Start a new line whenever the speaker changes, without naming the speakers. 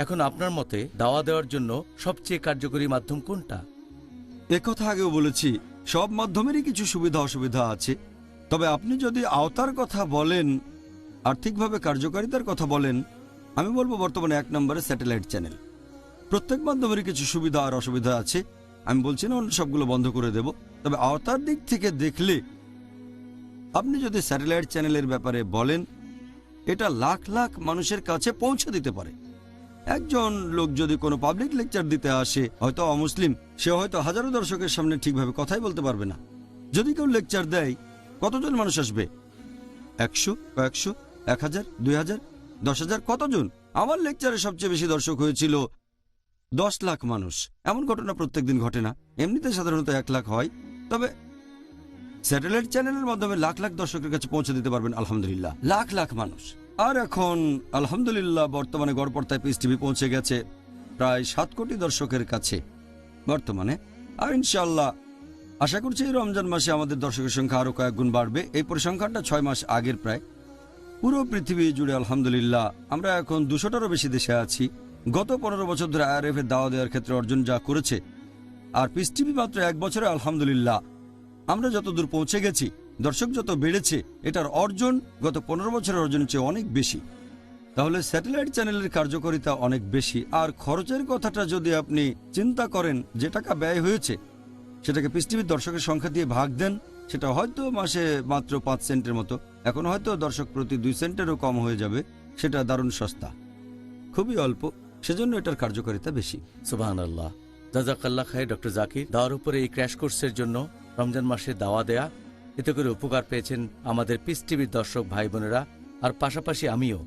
এখন আপনার মতে দাওয়া দেওয়ার জন্য সবচেয়ে কার্যকরী মাধ্যম কোনটা?
একথা আগেও বলেছি, সব মাধ্যমেরই কিছু সুবিধা অসুবিধা আছে। তবে আপনি যদি আওতার কথা বলেন, আর্থিকভাবে কার্যকারিতার কথা বলেন, আমি বলবো বর্তমানে 1 নম্বরে স্যাটেলাইট চ্যানেল। প্রত্যেক মাধ্যমেরই কিছু সুবিধা আর অসুবিধা আছে, আমি বলছি না অন্য সবগুলো বন্ধ করে দেব। তবে আওতার দিক থেকে দেখলে আপনি যদি স্যাটেলাইট চ্যানেলের ব্যাপারে বলেন, এটা লাখ লাখ মানুষের কাছে পৌঁছে দিতে পারে। একজন লোক যদি কোনো পাবলিক লেকচার দিতে আসে, হয়তো অমুসলিম, সে হয়তো হাজারো দর্শকের সামনে ঠিকভাবে কথাই বলতে পারবে না। যদি কেউ লেকচার দেয়, কতজন মানুষ আসবে? 100, কয়েকশো, 1000, 2000, 10,000, কতজন? আমার লেকচারে সবচেয়ে বেশি দর্শক হয়েছিল 10 লাখ মানুষ। এমন ঘটনা প্রত্যেকদিন ঘটে না, এমনিতে সাধারণত 1 লাখ হয়। তবে স্যাটেলাইট চ্যানেলের মাধ্যমে লাখ লাখ দর্শকের কাছে পৌঁছে দিতে পারবেন, আলহামদুলিল্লাহ, লাখ লাখ মানুষ। আর এখন আলহামদুলিল্লাহ বর্তমানে গড়পড়তায় পিস টিভি পৌঁছে গেছে প্রায় 7 কোটি দর্শকের কাছে বর্তমানে। আর ইনশাআল্লাহ আশা করছি এই রমজান মাসে আমাদের দর্শকের সংখ্যা আরও কয়েক গুণ বাড়বে। এই পরিসংখ্যানটা 6 মাস আগের প্রায়। পুরো পৃথিবী জুড়ে আলহামদুলিল্লাহ আমরা এখন 200টারও বেশি দেশে আছি। গত 15 বছর ধরে IRF এর দাওয়া দেওয়ার ক্ষেত্রে অর্জন যা করেছে, আর পিস টিভি মাত্র 1 বছরে আলহামদুলিল্লাহ আমরা যত দূর পৌঁছে গেছি, দর্শক যত বেড়েছে, এটার অর্জন গত 15 বছরের অর্জনের চেয়ে অনেক বেশি। তাহলে স্যাটেলাইট চ্যানেলের কার্যকারিতা অনেক বেশি। আর খরচের কথাটা যদি আপনি চিন্তা করেন, যে টাকা ব্যয় হয়েছে সেটাকে পিস টিভির দর্শকের সংখ্যা দিয়ে ভাগ দেন, সেটা হয়তো মাসে মাত্র 5 সেন্টের মতো। এখন হয়তো দর্শক প্রতি 2 সেন্টেরও কম হয়ে যাবে। সেটা দারুণ সস্তা, খুবই অল্প, সেজন্য এটার কার্যকারিতা বেশি।
সুবহানাল্লাহ, জাযাকাল্লাহ খাইর ডক্টর জাকির। দাওয়ার উপরে এই ক্র্যাশ কোর্সের জন্য রমজান মাসে দাওয়া দেয়া, এতে করে উপকার পেয়েছেন আমাদের পিস টিভির দর্শক ভাই বোনেরা, আর পাশাপাশি আমিও।